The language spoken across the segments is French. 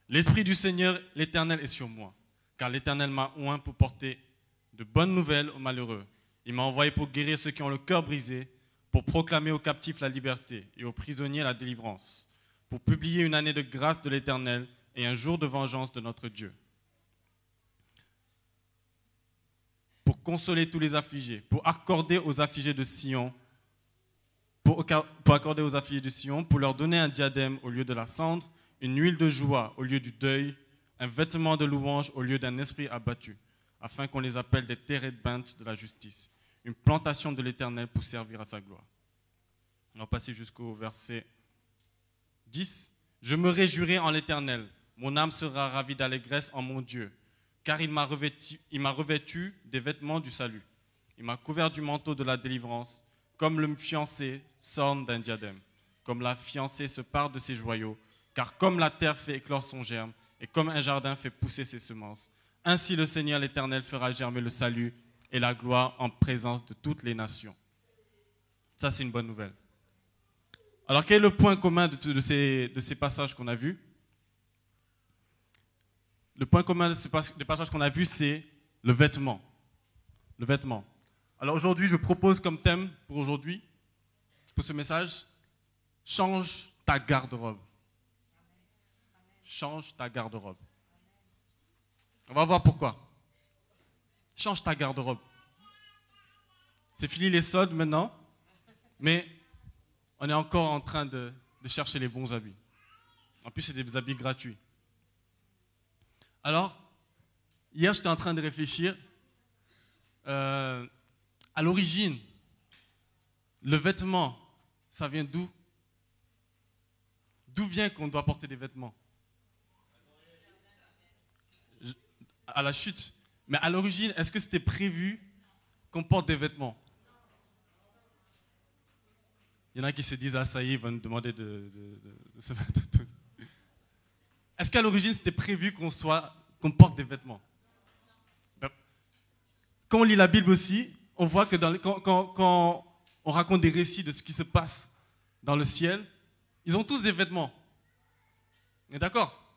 L'Esprit du Seigneur, l'Éternel, est sur moi, car l'Éternel m'a oint pour porter de bonnes nouvelles aux malheureux. Il m'a envoyé pour guérir ceux qui ont le cœur brisé, pour proclamer aux captifs la liberté et aux prisonniers la délivrance, pour publier une année de grâce de l'Éternel et un jour de vengeance de notre Dieu, pour consoler tous les affligés, pour accorder aux affligés de Sion, pour leur donner un diadème au lieu de la cendre, une huile de joie au lieu du deuil, un vêtement de louange au lieu d'un esprit abattu, afin qu'on les appelle des térébintes de la justice, une plantation de l'Éternel pour servir à sa gloire. On va passer jusqu'au verset 10. Je me réjouirai en l'Éternel, mon âme sera ravie d'allégresse en mon Dieu, car il m'a revêtu des vêtements du salut. Il m'a couvert du manteau de la délivrance, comme le fiancé s'orne d'un diadème, comme la fiancée se pare de ses joyaux, car comme la terre fait éclore son germe, et comme un jardin fait pousser ses semences, ainsi le Seigneur l'Éternel fera germer le salut et la gloire en présence de toutes les nations. Ça, c'est une bonne nouvelle. Alors, quel est le point commun de ces passages qu'on a vus? Le point commun des passages qu'on a vus, c'est le vêtement. Le vêtement. Alors aujourd'hui, je propose comme thème pour aujourd'hui, pour ce message, change ta garde-robe. Change ta garde-robe. On va voir pourquoi. Change ta garde-robe. C'est fini les soldes maintenant, mais on est encore en train de chercher les bons habits. En plus, c'est des habits gratuits. Alors, hier, j'étais en train de réfléchir. À l'origine, le vêtement, ça vient d'où? D'où vient qu'on doit porter des vêtements? À la chute. Mais à l'origine, est-ce que c'était prévu qu'on porte des vêtements? Il y en a qui se disent, ah ça y est, ils vont nous demander de se mettre. Est-ce qu'à l'origine, c'était prévu qu'on porte des vêtements? Quand on lit la Bible aussi, on voit que quand on raconte des récits de ce qui se passe dans le ciel, ils ont tous des vêtements. On est d'accord?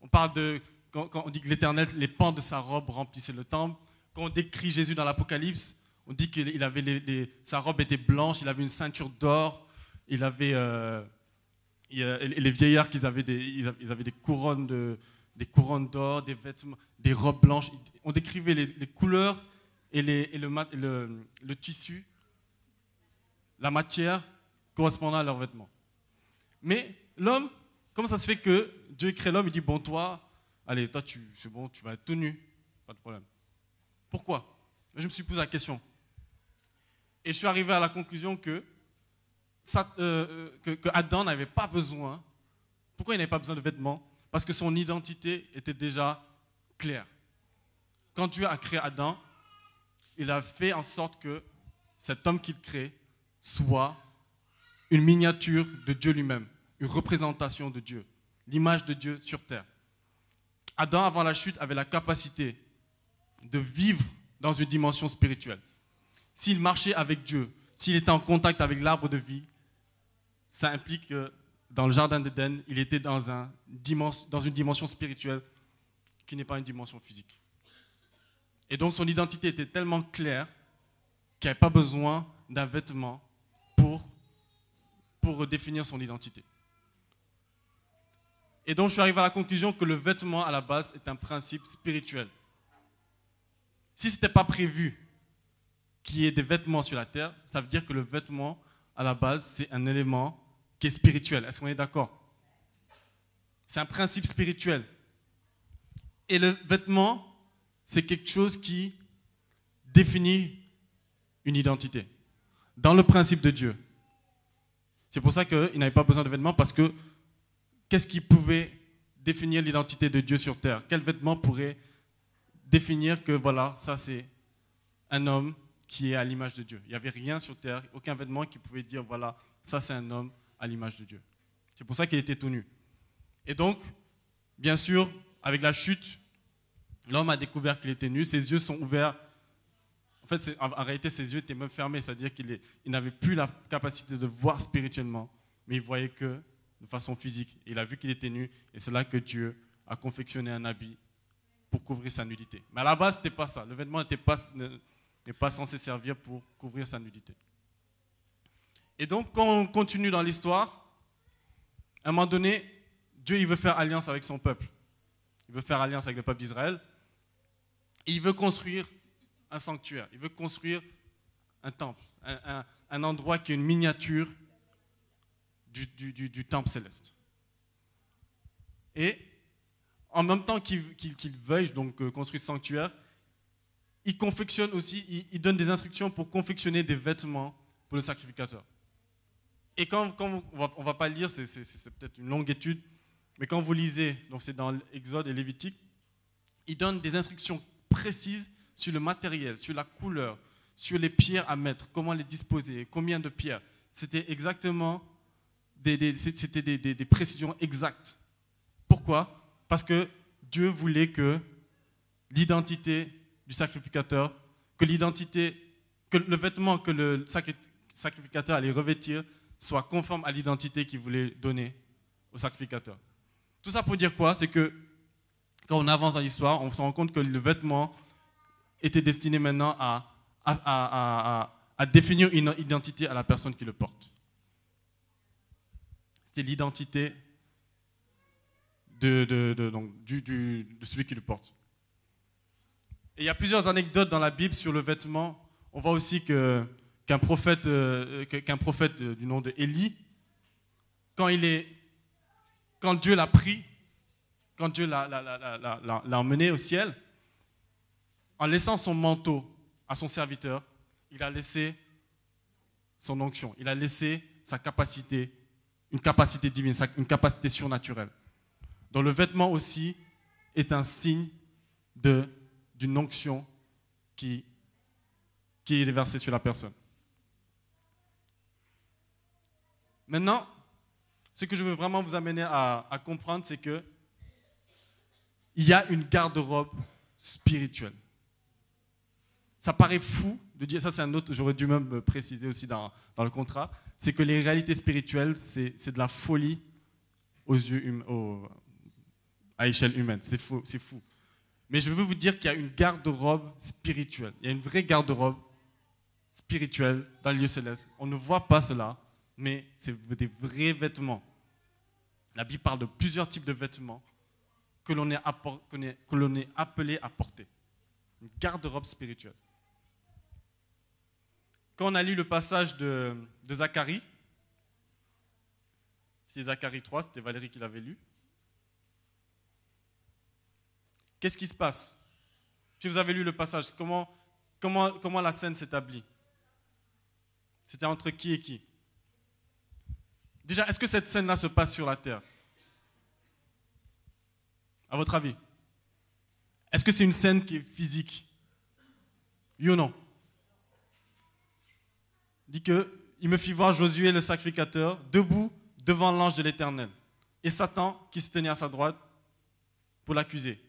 On parle de, quand on dit que l'Éternel, les pans de sa robe remplissaient le temple. Quand on décrit Jésus dans l'Apocalypse, on dit que sa robe était blanche, il avait une ceinture d'or, les vieillards, ils avaient des couronnes d'or, des vêtements, des robes blanches. On décrivait les couleurs et le tissu, la matière correspondant à leurs vêtements. Mais l'homme, comment ça se fait que Dieu crée l'homme, il dit, bon toi, allez, toi c'est bon, tu vas être tout nu, pas de problème. Pourquoi? Je me suis posé la question. Et je suis arrivé à la conclusion que Adam n'avait pas besoin. Pourquoi il n'avait pas besoin de vêtements? Parce que son identité était déjà claire. Quand Dieu a créé Adam, il a fait en sorte que cet homme qu'il crée soit une miniature de Dieu lui-même, une représentation de Dieu, l'image de Dieu sur terre. Adam, avant la chute, avait la capacité de vivre dans une dimension spirituelle. S'il marchait avec Dieu, s'il était en contact avec l'arbre de vie, ça implique que dans le jardin d'Éden, il était dans une dimension spirituelle qui n'est pas une dimension physique. Et donc son identité était tellement claire qu'il n'y avait pas besoin d'un vêtement pour définir son identité. Et donc je suis arrivé à la conclusion que le vêtement à la base est un principe spirituel. Si ce n'était pas prévu qu'il y ait des vêtements sur la terre, ça veut dire que le vêtement à la base c'est un élément qui est spirituel. Est-ce qu'on est d'accord? C'est un principe spirituel. Et le vêtement, c'est quelque chose qui définit une identité dans le principe de Dieu. C'est pour ça qu'il n'avait pas besoin de vêtements, parce que qu'est-ce qui pouvait définir l'identité de Dieu sur terre? Quel vêtement pourrait définir que voilà, ça c'est un homme qui est à l'image de Dieu? Il n'y avait rien sur terre, aucun vêtement qui pouvait dire voilà, ça c'est un homme à l'image de Dieu. C'est pour ça qu'il était tout nu. Et donc, bien sûr, avec la chute, l'homme a découvert qu'il était nu, ses yeux sont ouverts. En fait, en réalité, ses yeux étaient même fermés, c'est-à-dire qu'il n'avait plus la capacité de voir spirituellement, mais il voyait que de façon physique. Il a vu qu'il était nu, et c'est là que Dieu à confectionner un habit pour couvrir sa nudité. Mais à la base, ce n'était pas ça. Le vêtement n'est pas censé servir pour couvrir sa nudité. Et donc, quand on continue dans l'histoire, à un moment donné, Dieu il veut faire alliance avec son peuple. Il veut faire alliance avec le peuple d'Israël. Et il veut construire un sanctuaire. Il veut construire un temple, un endroit qui est une miniature du temple céleste. Et en même temps qu'il veuille donc construire ce sanctuaire, il confectionne aussi, il donne des instructions pour confectionner des vêtements pour le sacrificateur. Et quand on va pas le lire, c'est peut-être une longue étude, mais quand vous lisez, donc c'est dans Exode et Lévitique, il donne des instructions précises sur le matériel, sur la couleur, sur les pierres à mettre, comment les disposer, combien de pierres. C'était exactement des précisions exactes. Pourquoi? Parce que Dieu voulait que l'identité du sacrificateur, que le vêtement que le sacrificateur allait revêtir soit conforme à l'identité qu'il voulait donner au sacrificateur. Tout ça pour dire quoi? C'est que quand on avance dans l'histoire, on se rend compte que le vêtement était destiné maintenant à définir une identité à la personne qui le porte. C'était l'identité de celui qui le porte. Et il y a plusieurs anecdotes dans la Bible sur le vêtement. On voit aussi qu'un prophète du nom de Élie, quand Dieu l'a pris, quand Dieu l'a emmené au ciel, en laissant son manteau à son serviteur, il a laissé son onction, il a laissé sa capacité, une capacité divine, une capacité surnaturelle. Donc le vêtement aussi est un signe d'une onction qui est versée sur la personne. Maintenant, ce que je veux vraiment vous amener à comprendre, c'est que il y a une garde-robe spirituelle. Ça paraît fou de dire, ça c'est un autre, j'aurais dû même préciser aussi dans le contrat, c'est que les réalités spirituelles, c'est de la folie aux yeux à échelle humaine, c'est fou. Mais je veux vous dire qu'il y a une garde-robe spirituelle, il y a une vraie garde-robe spirituelle dans le lieu céleste. On ne voit pas cela, mais c'est des vrais vêtements. La Bible parle de plusieurs types de vêtements que l'on est appelé à porter. Une garde-robe spirituelle. Quand on a lu le passage de Zacharie, c'est Zacharie 3, c'était Valérie qui l'avait lu. Qu'est-ce qui se passe? Si vous avez lu le passage, comment la scène s'établit? C'était entre qui et qui? Déjà, est-ce que cette scène-là se passe sur la terre? À votre avis? Est-ce que c'est une scène qui est physique? Oui ou non? Il dit qu'il me fit voir Josué le sacrificateur debout devant l'ange de l'Éternel et Satan qui se tenait à sa droite pour l'accuser.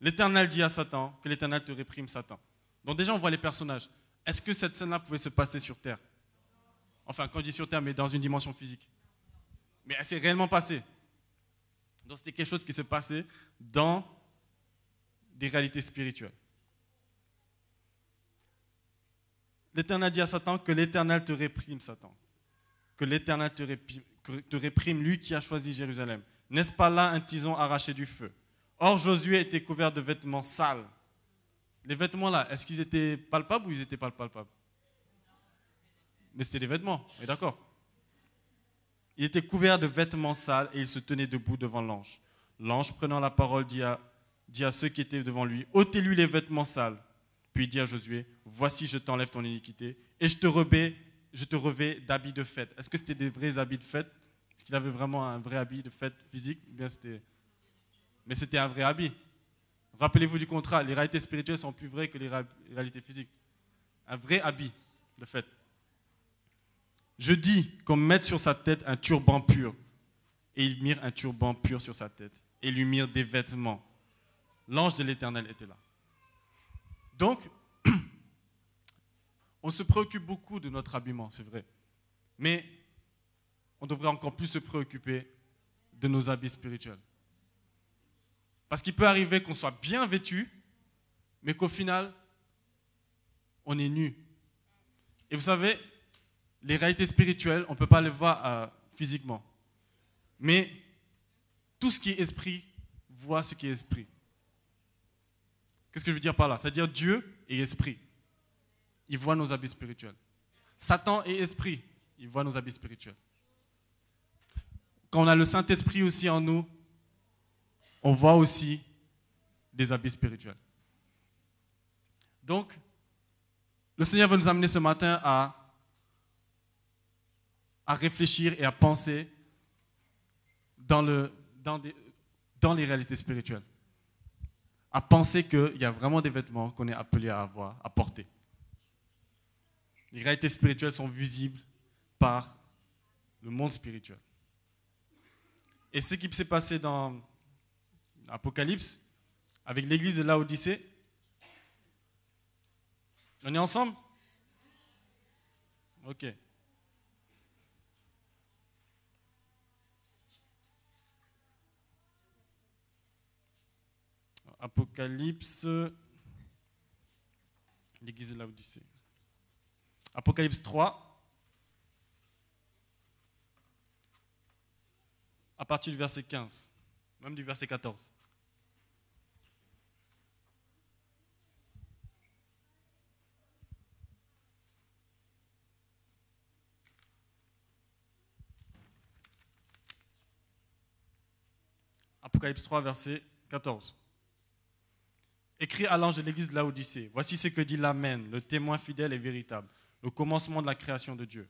L'Éternel dit à Satan que l'Éternel te réprime, Satan. Donc déjà on voit les personnages. Est-ce que cette scène-là pouvait se passer sur terre? Enfin, quand je dis sur terre, mais dans une dimension physique. Mais elle s'est réellement passée. Donc c'était quelque chose qui se passait dans des réalités spirituelles. L'Éternel dit à Satan que l'Éternel te réprime, Satan. Que l'Éternel te réprime, lui qui a choisi Jérusalem. N'est-ce pas là un tison arraché du feu? Or, Josué était couvert de vêtements sales. Les vêtements là, est-ce qu'ils étaient palpables ou ils n'étaient pas palpables? Mais c'était des vêtements, on est d'accord? Il était couvert de vêtements sales et il se tenait debout devant l'ange. L'ange, prenant la parole, dit à ceux qui étaient devant lui, ôtez-lui les vêtements sales. Puis il dit à Josué, voici je t'enlève ton iniquité et je te revais d'habits de fête. Est-ce que c'était des vrais habits de fête? Est-ce qu'il avait vraiment un vrai habit de fête physique? Mais c'était un vrai habit. Rappelez-vous du contrat, les réalités spirituelles sont plus vraies que les réalités physiques. Un vrai habit de fête. Je dis qu'on mette sur sa tête un turban pur. Et ils mirent un turban pur sur sa tête. Et lui mirent des vêtements. L'ange de l'Éternel était là. Donc, on se préoccupe beaucoup de notre habillement, c'est vrai. Mais on devrait encore plus se préoccuper de nos habits spirituels. Parce qu'il peut arriver qu'on soit bien vêtu, mais qu'au final, on est nu. Et vous savez, les réalités spirituelles, on ne peut pas les voir physiquement. Mais tout ce qui est esprit voit ce qui est esprit. Qu'est-ce que je veux dire par là? C'est-à-dire Dieu est esprit. Il voit nos habits spirituels. Satan est esprit. Il voit nos habits spirituels. Quand on a le Saint-Esprit aussi en nous, on voit aussi des habits spirituels. Donc, le Seigneur veut nous amener ce matin à réfléchir et à penser dans les réalités spirituelles. À penser qu'il y a vraiment des vêtements qu'on est appelé à avoir, à porter. Les réalités spirituelles sont visibles par le monde spirituel. Et ce qui s'est passé dans Apocalypse, avec l'église de Laodicée, on est ensemble? Ok. Apocalypse, l'église de Laodicée. Apocalypse 3, à partir du verset 15, même du verset 14. Apocalypse 3, verset 14. Écrit à l'ange de l'église de Laodicée, voici ce que dit l'Amen, le témoin fidèle et véritable, le commencement de la création de Dieu.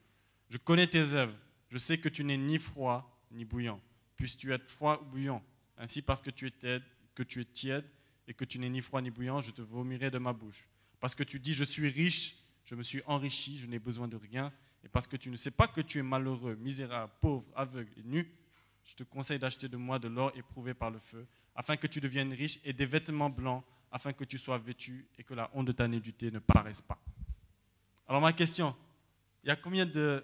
Je connais tes œuvres, je sais que tu n'es ni froid ni bouillant. Puisses-tu être froid ou bouillant? Ainsi, parce que tu es tiède et que tu n'es ni froid ni bouillant, je te vomirai de ma bouche. Parce que tu dis, je suis riche, je me suis enrichi, je n'ai besoin de rien. Et parce que tu ne sais pas que tu es malheureux, misérable, pauvre, aveugle et nu, je te conseille d'acheter de moi de l'or éprouvé par le feu, afin que tu deviennes riche, et des vêtements blancs, afin que tu sois vêtu et que la honte de ta nudité ne paraisse pas. Alors ma question, il y a combien de...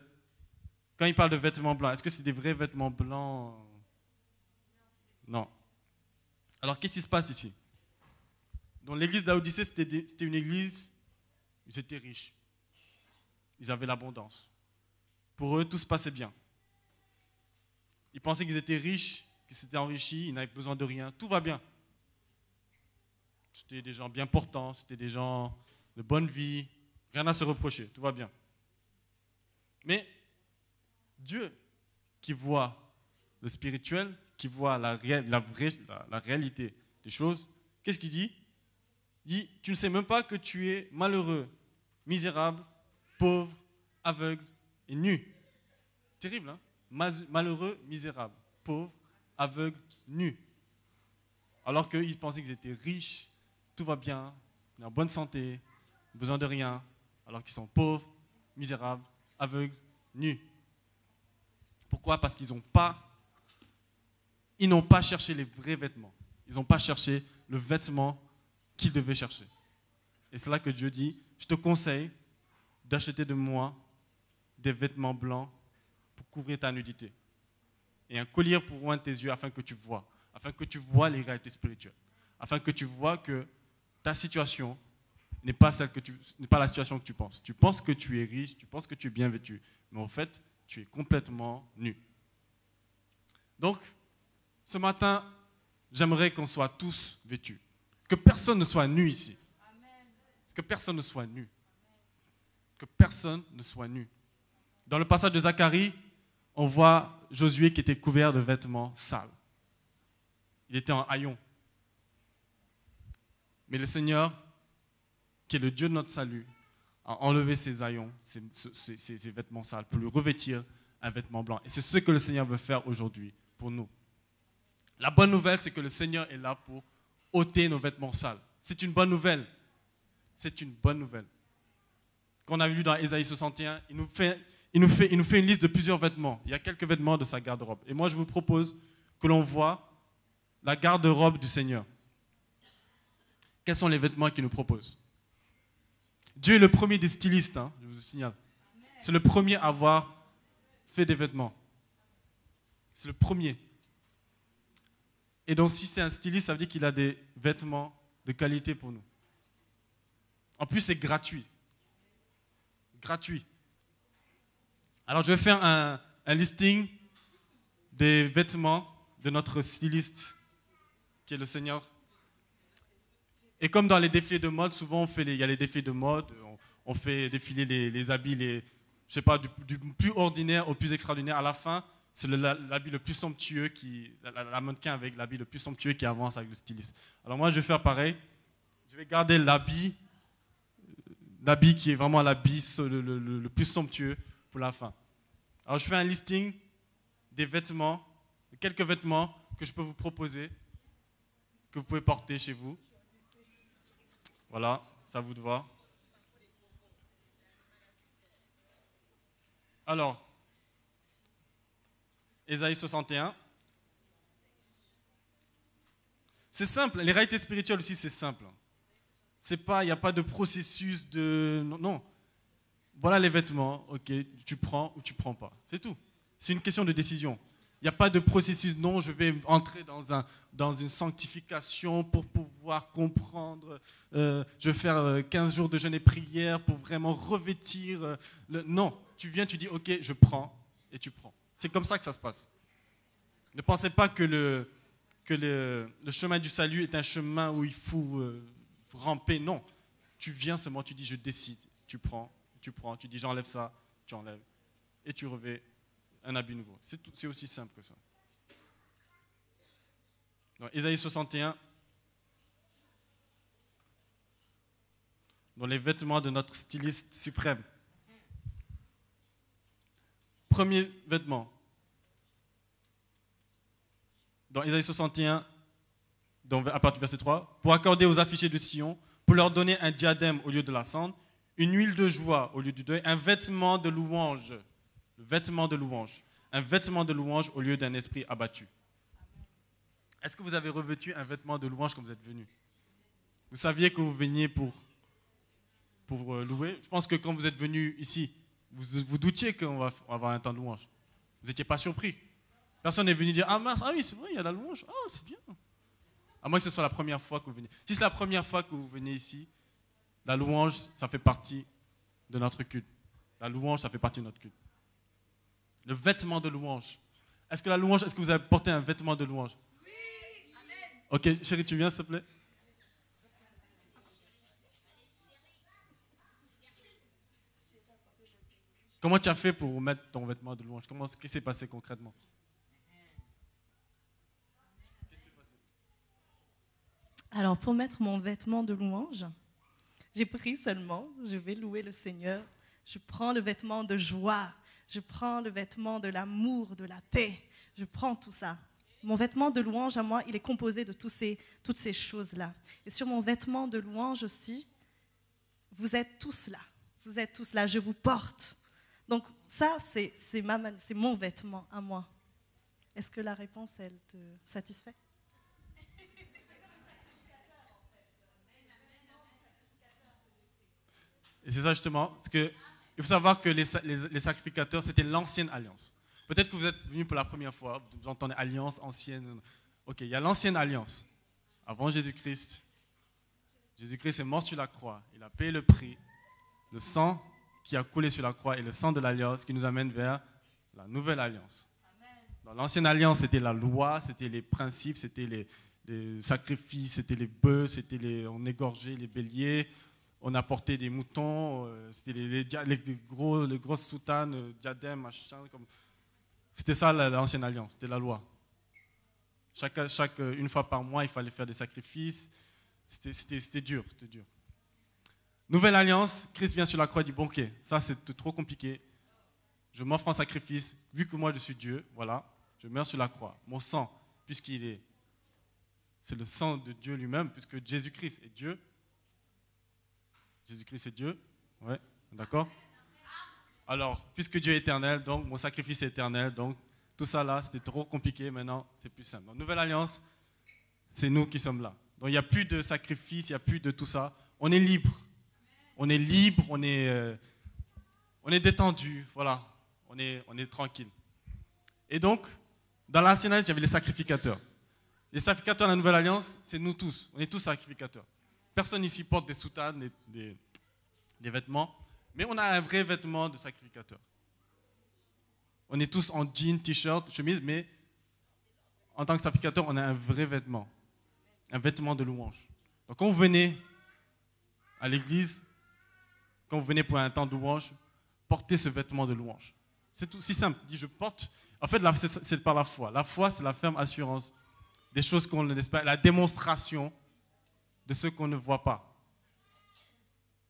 Quand il parle de vêtements blancs, est-ce que c'est des vrais vêtements blancs? Non. Alors qu'est-ce qui se passe ici? Dans l'église d'Laodicée, c'était une église, ils étaient riches. Ils avaient l'abondance. Pour eux, tout se passait bien. Ils pensaient qu'ils étaient riches, qu'ils s'étaient enrichis, ils n'avaient besoin de rien. Tout va bien. C'était des gens bien portants, c'était des gens de bonne vie, rien à se reprocher, tout va bien. Mais Dieu, qui voit le spirituel, qui voit la réalité des choses, qu'est-ce qu'il dit? Il dit, tu ne sais même pas que tu es malheureux, misérable, pauvre, aveugle et nu. Terrible, hein? Malheureux, misérable, pauvre, aveugle, nu. Alors qu'ils pensaient qu'ils étaient riches, tout va bien, ils sont en bonne santé, besoin de rien, alors qu'ils sont pauvres, misérables, aveugles, nus. Pourquoi? Parce qu'ils n'ont pas cherché les vrais vêtements. Ils n'ont pas cherché le vêtement qu'ils devaient chercher. Et c'est là que Dieu dit, je te conseille d'acheter de moi des vêtements blancs pour couvrir ta nudité. Et un collier pour oindre tes yeux afin que tu vois les réalités spirituelles. Afin que tu vois que ta situation n'est pas la situation que tu penses. Tu penses que tu es riche, tu penses que tu es bien vêtu, mais en fait, tu es complètement nu. Donc, ce matin, j'aimerais qu'on soit tous vêtus. Que personne ne soit nu ici. Que personne ne soit nu. Que personne ne soit nu. Dans le passage de Zacharie, on voit Josué qui était couvert de vêtements sales. Il était en haillons. Mais le Seigneur, qui est le Dieu de notre salut, a enlevé ses haillons, ses vêtements sales, pour lui revêtir un vêtement blanc. Et c'est ce que le Seigneur veut faire aujourd'hui pour nous. La bonne nouvelle, c'est que le Seigneur est là pour ôter nos vêtements sales. C'est une bonne nouvelle. C'est une bonne nouvelle. Quand on a lu dans Ésaïe 61, il nous fait une liste de plusieurs vêtements. Il y a quelques vêtements de sa garde-robe. Et moi, je vous propose que l'on voit la garde-robe du Seigneur. Quels sont les vêtements qu'il nous propose? Dieu est le premier des stylistes, hein, je vous signale. C'est le premier à avoir fait des vêtements. C'est le premier. Et donc, si c'est un styliste, ça veut dire qu'il a des vêtements de qualité pour nous. En plus, c'est gratuit. Gratuit. Alors, je vais faire un listing des vêtements de notre styliste, qui est le Seigneur. Et comme dans les défilés de mode, souvent il y a les défilés de mode, on fait défiler les habits, je sais pas, du plus ordinaire au plus extraordinaire. À la fin, c'est l'habit le plus somptueux, la mannequin avec l'habit le plus somptueux qui avance avec le styliste. Alors moi, je vais faire pareil. Je vais garder l'habit qui est vraiment l'habit le plus somptueux pour la fin. Alors je fais un listing des vêtements, quelques vêtements que je peux vous proposer, que vous pouvez porter chez vous. Voilà, ça vous va. Alors, Ésaïe 61. C'est simple, les réalités spirituelles aussi, c'est simple. Il n'y a pas de processus de... Non. Voilà les vêtements, ok, tu prends ou tu prends pas. C'est tout. C'est une question de décision. Il n'y a pas de processus, non, je vais entrer dans une sanctification pour pouvoir comprendre. Je vais faire 15 jours de jeûne et prière pour vraiment revêtir. Non, tu viens, tu dis, ok, je prends et tu prends. C'est comme ça que ça se passe. Ne pensez pas que le chemin du salut est un chemin où il faut ramper. Non, tu viens seulement, tu dis, je décide. Tu prends, tu dis, j'enlève ça, tu enlèves. Et tu revêts un habit nouveau. C'est aussi simple que ça. Dans Ésaïe 61, dans les vêtements de notre styliste suprême. Premier vêtement. Dans Ésaïe 61, à partir du verset 3, pour accorder aux affichés de Sion, pour leur donner un diadème au lieu de la cendre, une huile de joie au lieu du deuil, un vêtement de louange. Le vêtement de louange. Un vêtement de louange au lieu d'un esprit abattu. Est-ce que vous avez revêtu un vêtement de louange quand vous êtes venu? Vous saviez que vous veniez pour louer? Je pense que quand vous êtes venu ici, vous doutiez qu'on va avoir un temps de louange. Vous n'étiez pas surpris. Personne n'est venu dire, ah mince, ah oui, c'est vrai, il y a la louange. Ah, c'est bien. À moins que ce soit la première fois que vous venez. Si c'est la première fois que vous venez ici, la louange, ça fait partie de notre culte. La louange, ça fait partie de notre culte. Le vêtement de louange. Est-ce que vous avez porté un vêtement de louange? Oui, amen. Ok, chérie, tu viens, s'il te plaît? Comment tu as fait pour mettre ton vêtement de louange? Qu'est-ce qui s'est passé concrètement? Alors, pour mettre mon vêtement de louange, j'ai pris seulement, je vais louer le Seigneur, je prends le vêtement de joie, je prends le vêtement de l'amour, de la paix, je prends tout ça. Mon vêtement de louange à moi, il est composé de toutes ces choses-là. Et sur mon vêtement de louange aussi, vous êtes tous là, je vous porte. Donc ça, c'est mon vêtement à moi. Est-ce que la réponse, elle te satisfait? Et c'est ça justement, parce que il faut savoir que les sacrificateurs, c'était l'ancienne alliance. Peut-être que vous êtes venu pour la première fois, vous entendez alliance, ancienne. Ok, il y a l'ancienne alliance. Avant Jésus-Christ, Jésus-Christ est mort sur la croix. Il a payé le prix. Le sang qui a coulé sur la croix est le sang de l'alliance qui nous amène vers la nouvelle alliance. Dans l'ancienne alliance, c'était la loi, c'était les principes, c'était les sacrifices, c'était les bœufs, on égorgeait les béliers. On apportait des moutons, c'était les grosses soutanes, diadèmes, machin. C'était ça l'ancienne alliance, c'était la loi. Une fois par mois, il fallait faire des sacrifices. C'était dur, c'était dur. Nouvelle alliance, Christ vient sur la croix et dit, bon ok, ça c'est trop compliqué. Je m'offre en sacrifice, vu que moi je suis Dieu, voilà, je meurs sur la croix. Mon sang, c'est le sang de Dieu lui-même, puisque Jésus-Christ est Dieu. Jésus-Christ est Dieu, ouais, d'accord? Alors, puisque Dieu est éternel, donc mon sacrifice est éternel, donc tout ça là, c'était trop compliqué, maintenant c'est plus simple. Donc, nouvelle alliance, c'est nous qui sommes là. Donc il n'y a plus de sacrifice, il n'y a plus de tout ça. On est libre. On est libre, on est détendu, voilà, on est tranquille. Et donc, dans l'ancienne alliance, il y avait les sacrificateurs. Les sacrificateurs de la Nouvelle Alliance, c'est nous tous. On est tous sacrificateurs. Personne ici porte des soutanes, des vêtements, mais on a un vrai vêtement de sacrificateur. On est tous en jean, t-shirt, chemise, mais en tant que sacrificateur, on a un vrai vêtement. Un vêtement de louange. Donc quand vous venez à l'église, quand vous venez pour un temps de louange, portez ce vêtement de louange. C'est tout si simple. Dis, je porte. En fait, c'est par la foi. La foi, c'est la ferme assurance des choses qu'on n'espère, la démonstration de ce qu'on ne voit pas.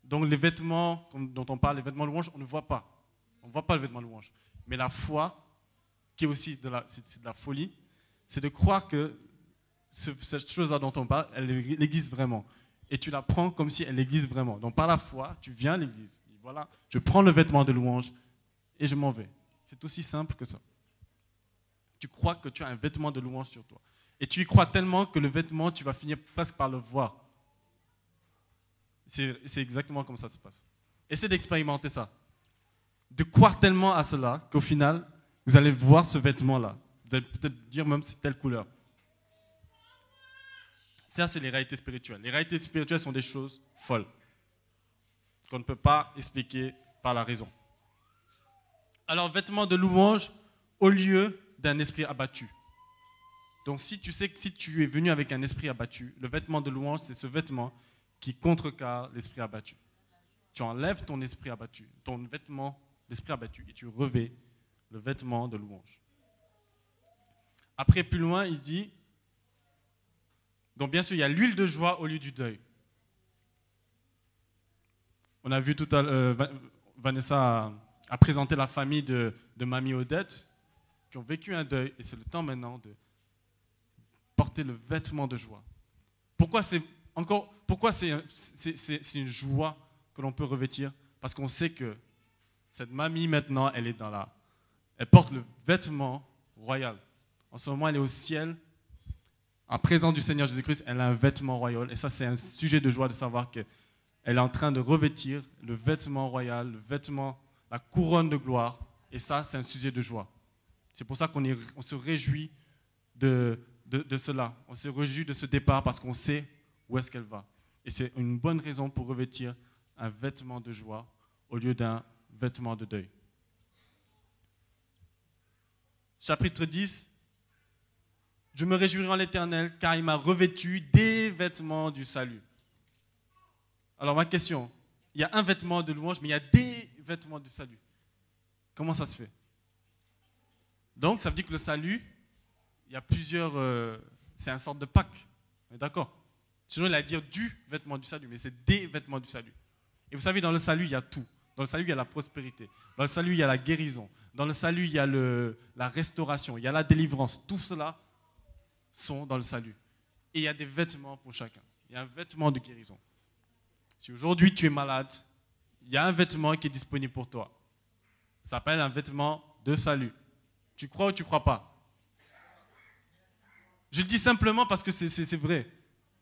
Donc les vêtements dont on parle, les vêtements de louange, on ne voit pas. On ne voit pas le vêtement de louange. Mais la foi, qui est aussi c'est de la folie, c'est de croire que cette chose-là dont on parle, elle existe vraiment. Et tu la prends comme si elle existe vraiment. Donc par la foi, tu viens à l'église. Voilà, je prends le vêtement de louange et je m'en vais. C'est aussi simple que ça. Tu crois que tu as un vêtement de louange sur toi. Et tu y crois tellement que le vêtement, tu vas finir presque par le voir. C'est exactement comme ça se passe. Essaie d'expérimenter ça. De croire tellement à cela qu'au final, vous allez voir ce vêtement-là. Vous allez peut-être dire même c'est telle couleur. Ça, c'est les réalités spirituelles. Les réalités spirituelles sont des choses folles qu'on ne peut pas expliquer par la raison. Alors, vêtement de louange au lieu d'un esprit abattu. Donc, si tu sais que si tu es venu avec un esprit abattu, le vêtement de louange, c'est ce vêtement qui contrecarre l'esprit abattu. Tu enlèves ton esprit abattu, ton vêtement d'esprit abattu, et tu revêts le vêtement de louange. Après, plus loin, il dit, donc bien sûr, il y a l'huile de joie au lieu du deuil. On a vu tout à l'heure, Vanessa a présenté la famille de Mamie Odette, qui ont vécu un deuil, et c'est le temps maintenant de porter le vêtement de joie. Pourquoi c'est une joie que l'on peut revêtir? Parce qu'on sait que cette mamie maintenant, elle porte le vêtement royal. En ce moment, elle est au ciel, en présence du Seigneur Jésus-Christ, elle a un vêtement royal. Et ça, c'est un sujet de joie de savoir qu'elle est en train de revêtir le vêtement royal, le vêtement, la couronne de gloire. Et ça, c'est un sujet de joie. C'est pour ça qu'on se réjouit de cela. On se réjouit de ce départ parce qu'on sait où est-ce qu'elle va. Et c'est une bonne raison pour revêtir un vêtement de joie au lieu d'un vêtement de deuil. Chapitre 10. Je me réjouirai en l'Éternel car il m'a revêtu des vêtements du salut. Alors ma question, il y a un vêtement de louange, mais il y a des vêtements du salut. Comment ça se fait? Donc ça veut dire que le salut, il y a plusieurs, c'est une sorte de Pâques. D'accord? Sinon il a dire du vêtement du salut, mais c'est des vêtements du salut. Et vous savez, dans le salut, il y a tout. Dans le salut, il y a la prospérité. Dans le salut, il y a la guérison. Dans le salut, il y a la restauration, il y a la délivrance. Tout cela sont dans le salut. Et il y a des vêtements pour chacun. Il y a un vêtement de guérison. Si aujourd'hui tu es malade, il y a un vêtement qui est disponible pour toi. Ça s'appelle un vêtement de salut. Tu crois ou tu ne crois pas? Je le dis simplement parce que c'est vrai.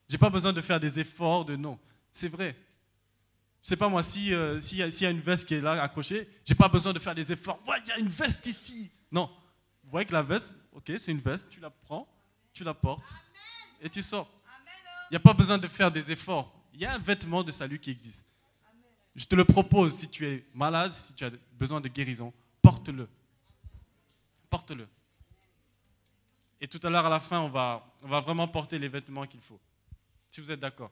Je n'ai pas besoin de faire des efforts, non. C'est vrai. Je ne sais pas moi, s'il y a une veste qui est là accrochée, je n'ai pas besoin de faire des efforts. Ouais, il y a une veste ici. Non. Vous voyez que la veste, ok, c'est une veste, tu la prends, tu la portes et tu sors. Il n'y a pas besoin de faire des efforts. Il y a un vêtement de salut qui existe. Je te le propose, si tu es malade, si tu as besoin de guérison, porte-le. Porte-le. Et tout à l'heure, à la fin, on va vraiment porter les vêtements qu'il faut. Si vous êtes d'accord.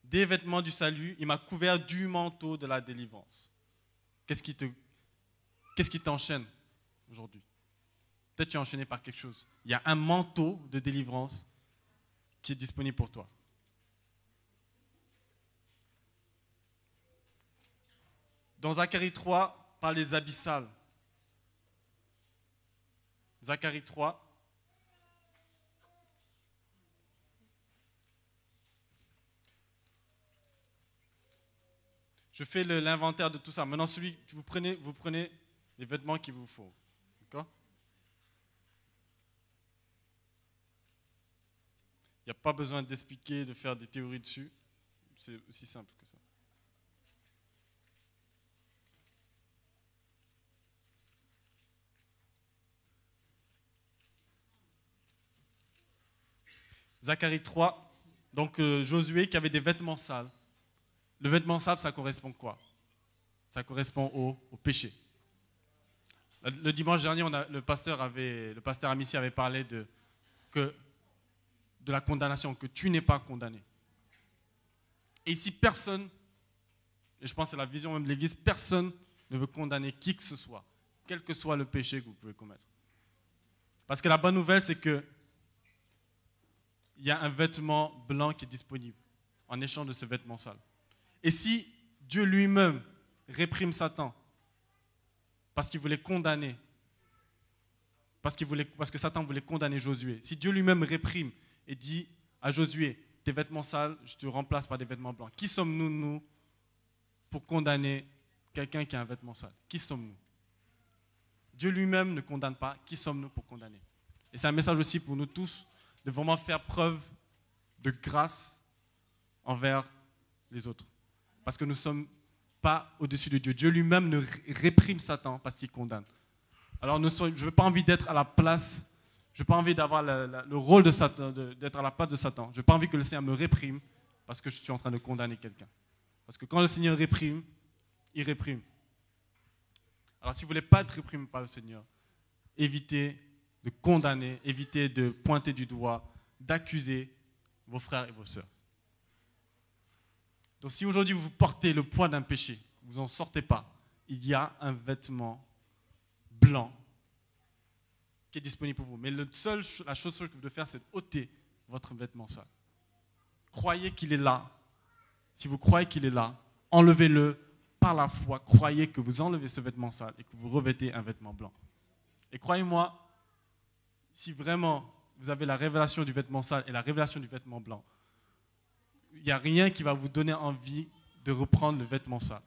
Des vêtements du salut, il m'a couvert du manteau de la délivrance. Qu'est-ce qui t'enchaîne aujourd'hui? Peut-être tu es enchaîné par quelque chose. Il y a un manteau de délivrance qui est disponible pour toi. Dans Zacharie 3, par les abyssales. Zacharie 3. Je fais l'inventaire de tout ça. Maintenant, vous prenez les vêtements qu'il vous faut. D'accord? Il n'y a pas besoin d'expliquer, de faire des théories dessus. C'est aussi simple que ça. Zacharie 3, donc Josué qui avait des vêtements sales. Le vêtement sale, ça correspond à quoi? Ça correspond au péché. Le dimanche dernier, le pasteur Amici avait parlé de la condamnation, que tu n'es pas condamné. Et ici, personne, et je pense que c'est la vision même de l'Église, personne ne veut condamner qui que ce soit, quel que soit le péché que vous pouvez commettre. Parce que la bonne nouvelle, c'est qu'il y a un vêtement blanc qui est disponible en échange de ce vêtement sale. Et si Dieu lui-même réprime Satan parce qu'il voulait condamner, parce que Satan voulait condamner Josué, si Dieu lui-même réprime et dit à Josué, tes vêtements sales, je te remplace par des vêtements blancs. Qui sommes-nous, nous, pour condamner quelqu'un qui a un vêtement sale? Qui sommes-nous? Dieu lui-même ne condamne pas. Qui sommes-nous pour condamner? Et c'est un message aussi pour nous tous de vraiment faire preuve de grâce envers les autres. Parce que nous ne sommes pas au-dessus de Dieu. Dieu lui-même ne réprime Satan parce qu'il condamne. Alors je n'ai pas envie d'être à la place, je n'ai pas envie d'avoir le rôle de Satan, d'être à la place de Satan. Je n'ai pas envie que le Seigneur me réprime parce que je suis en train de condamner quelqu'un. Parce que quand le Seigneur réprime, il réprime. Alors si vous ne voulez pas être réprimé par le Seigneur, évitez de condamner, évitez de pointer du doigt, d'accuser vos frères et vos sœurs. Donc si aujourd'hui vous portez le poids d'un péché, vous n'en sortez pas, il y a un vêtement blanc qui est disponible pour vous. Mais la chose que vous devez faire, c'est ôter votre vêtement sale. Croyez qu'il est là. Si vous croyez qu'il est là, enlevez-le par la foi. Croyez que vous enlevez ce vêtement sale et que vous revêtez un vêtement blanc. Et croyez-moi, si vraiment vous avez la révélation du vêtement sale et la révélation du vêtement blanc, il n'y a rien qui va vous donner envie de reprendre le vêtement sale.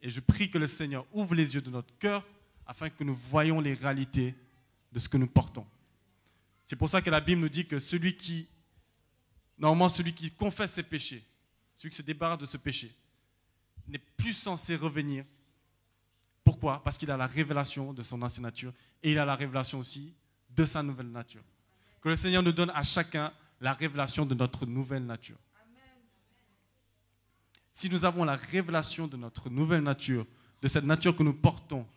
Et je prie que le Seigneur ouvre les yeux de notre cœur afin que nous voyions les réalités de ce que nous portons. C'est pour ça que la Bible nous dit que celui qui confesse ses péchés, celui qui se débarrasse de ce péché, n'est plus censé revenir. Pourquoi? Parce qu'il a la révélation de son ancienne nature et il a la révélation aussi de sa nouvelle nature. Que le Seigneur nous donne à chacun la révélation de notre nouvelle nature. Si nous avons la révélation de notre nouvelle nature, de cette nature que nous portons,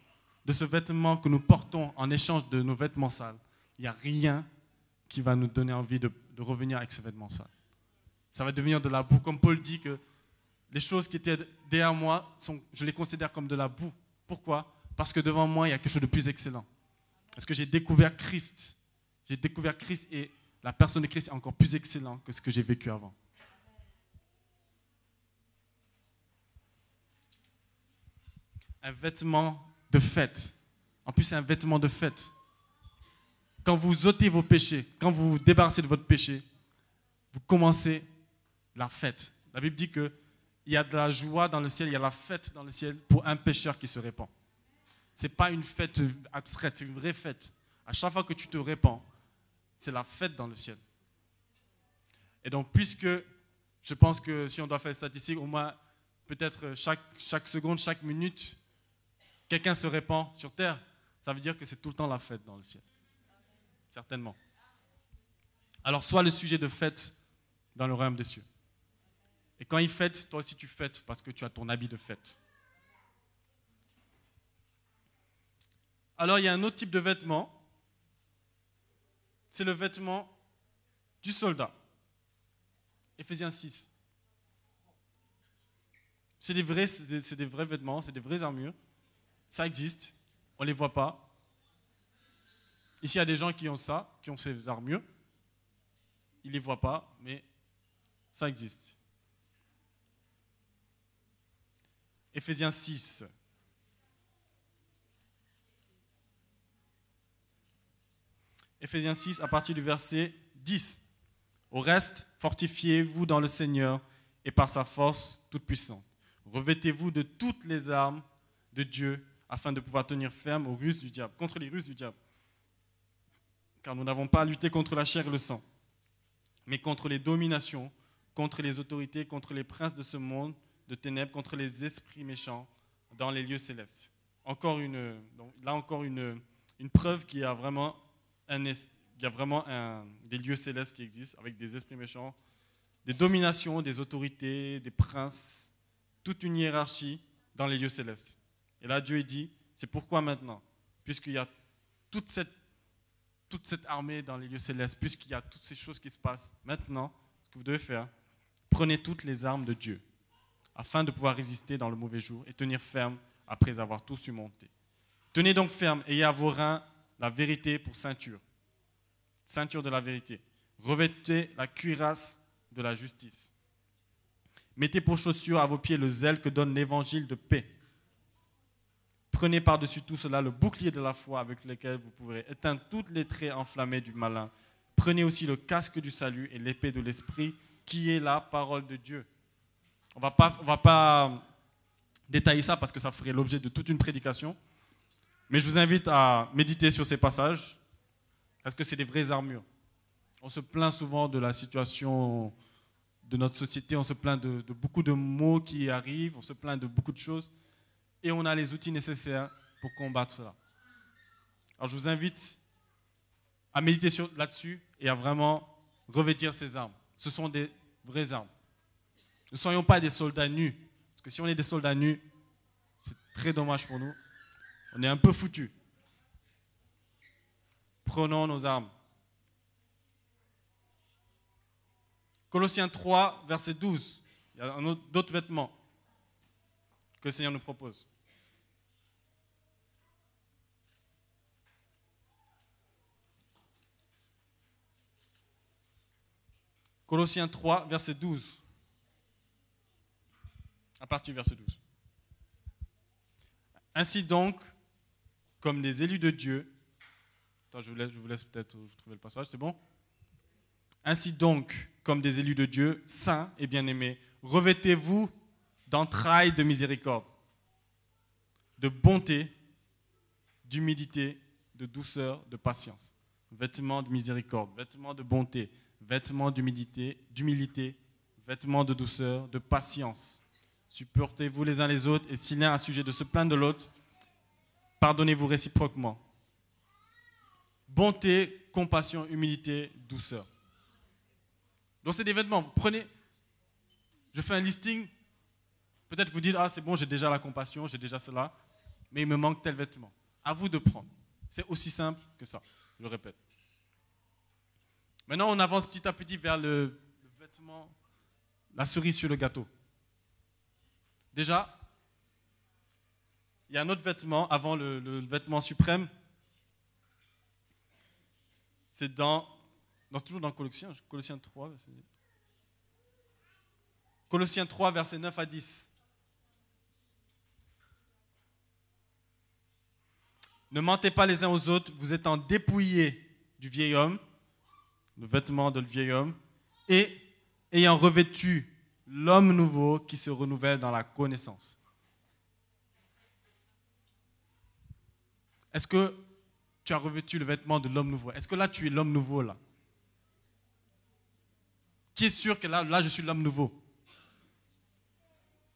de ce vêtement que nous portons en échange de nos vêtements sales, il n'y a rien qui va nous donner envie de revenir avec ce vêtement sale. Ça va devenir de la boue. Comme Paul dit que les choses qui étaient derrière moi, je les considère comme de la boue. Pourquoi? Parce que devant moi, il y a quelque chose de plus excellent. Parce que j'ai découvert Christ. J'ai découvert Christ et la personne de Christ est encore plus excellente que ce que j'ai vécu avant. Un vêtement de fête. En plus, c'est un vêtement de fête. Quand vous ôtez vos péchés, quand vous vous débarrassez de votre péché, vous commencez la fête. La Bible dit qu'il y a de la joie dans le ciel, il y a la fête dans le ciel pour un pécheur qui se répand. Ce n'est pas une fête abstraite, c'est une vraie fête. À chaque fois que tu te répands, c'est la fête dans le ciel. Et donc, puisque je pense que si on doit faire des statistiques, au moins peut-être chaque seconde, chaque minute, quelqu'un se répand sur terre, ça veut dire que c'est tout le temps la fête dans le ciel. Certainement. Alors, sois le sujet de fête dans le royaume des cieux. Et quand il fête, toi aussi tu fêtes parce que tu as ton habit de fête. Alors, il y a un autre type de vêtement. C'est le vêtement du soldat. Éphésiens 6. C'est des vrais vêtements, c'est des vraies armures. Ça existe, on ne les voit pas. Ici, il y a des gens qui ont ça, qui ont ces armures. Ils ne les voient pas, mais ça existe. Éphésiens 6. Éphésiens 6, à partir du verset 10. Au reste, fortifiez-vous dans le Seigneur et par sa force toute puissante. Revêtez-vous de toutes les armes de Dieu afin de pouvoir tenir ferme aux ruses du diable, contre les ruses du diable. Car nous n'avons pas à lutter contre la chair et le sang, mais contre les dominations, contre les autorités, contre les princes de ce monde de ténèbres, contre les esprits méchants dans les lieux célestes. Encore une preuve qu'il y a vraiment il y a vraiment des lieux célestes qui existent avec des esprits méchants, des dominations, des autorités, des princes, toute une hiérarchie dans les lieux célestes. Et là, Dieu dit, c'est pourquoi maintenant, puisqu'il y a toute cette armée dans les lieux célestes, puisqu'il y a toutes ces choses qui se passent, maintenant, ce que vous devez faire, prenez toutes les armes de Dieu, afin de pouvoir résister dans le mauvais jour et tenir ferme après avoir tout surmonté. Tenez donc ferme, ayez à vos reins la vérité pour ceinture, ceinture de la vérité. Revêtez la cuirasse de la justice. Mettez pour chaussure à vos pieds le zèle que donne l'évangile de paix. Prenez par-dessus tout cela le bouclier de la foi avec lequel vous pourrez éteindre toutes les traits enflammés du malin. Prenez aussi le casque du salut et l'épée de l'esprit qui est la parole de Dieu. On va pas détailler ça parce que ça ferait l'objet de toute une prédication. Mais je vous invite à méditer sur ces passages parce que c'est des vraies armures. On se plaint souvent de la situation de notre société, on se plaint de beaucoup de maux qui arrivent, on se plaint de beaucoup de choses et on a les outils nécessaires pour combattre cela. Alors je vous invite à méditer là-dessus et à vraiment revêtir ces armes. Ce sont des vraies armes. Ne soyons pas des soldats nus, parce que si on est des soldats nus, c'est très dommage pour nous. On est un peu foutus. Prenons nos armes. Colossiens 3, verset 12. Il y a d'autres vêtements que le Seigneur nous propose. Colossiens 3, verset 12. À partir du verset 12. Ainsi donc, comme des élus de Dieu, attends, je vous laisse peut-être trouver le passage, c'est bon? Ainsi donc, comme des élus de Dieu, saints et bien-aimés, revêtez-vous d'entrailles de miséricorde, de bonté, d'humilité, de douceur, de patience. Vêtements de miséricorde, vêtements de bonté, vêtements d'humilité, vêtements de douceur, de patience. Supportez-vous les uns les autres, et si l'un a sujet de se plaindre de l'autre, pardonnez-vous réciproquement. Bonté, compassion, humilité, douceur. Donc c'est des vêtements. Prenez, je fais un listing. Peut-être vous dites, ah c'est bon, j'ai déjà la compassion, j'ai déjà cela, mais il me manque tel vêtement. À vous de prendre. C'est aussi simple que ça, je le répète. Maintenant, on avance petit à petit vers le vêtement, la cerise sur le gâteau. Déjà, il y a un autre vêtement avant le vêtement suprême. C'est toujours dans Colossiens 3. Colossiens 3, versets 9 à 10. Ne mentez pas les uns aux autres, vous étant dépouillés du vieil homme, le vêtement de le vieil homme, et ayant revêtu l'homme nouveau qui se renouvelle dans la connaissance. Est-ce que tu as revêtu le vêtement de l'homme nouveau? Est-ce que là, tu es l'homme nouveau, là? Qui est sûr que là, je suis l'homme nouveau?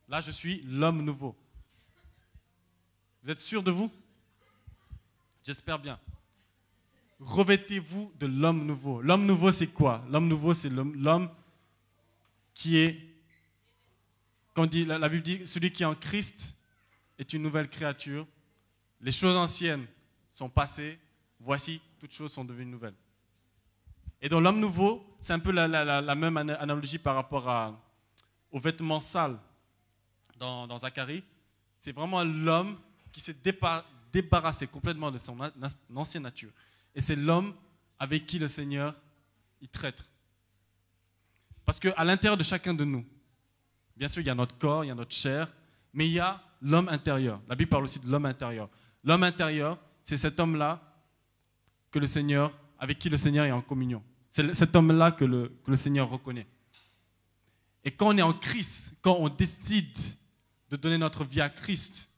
Là, je suis l'homme nouveau. Vous êtes sûr de vous? J'espère bien. Revêtez-vous de l'homme nouveau. L'homme nouveau, c'est quoi? L'homme nouveau, c'est l'homme qui est, quand la Bible dit, celui qui est en Christ est une nouvelle créature. Les choses anciennes sont passées. Voici, toutes choses sont devenues nouvelles. Et donc l'homme nouveau, c'est un peu la même analogie par rapport aux vêtements sales dans Zacharie. C'est vraiment l'homme qui s'est débarrassé complètement de son ancienne nature. Et c'est l'homme avec qui le Seigneur il traite. Parce qu'à l'intérieur de chacun de nous, bien sûr, il y a notre corps, il y a notre chair, mais il y a l'homme intérieur. La Bible parle aussi de l'homme intérieur. L'homme intérieur, c'est cet homme-là avec qui le Seigneur est en communion. C'est cet homme-là que le Seigneur reconnaît. Et quand on est en Christ, quand on décide de donner notre vie à Christ,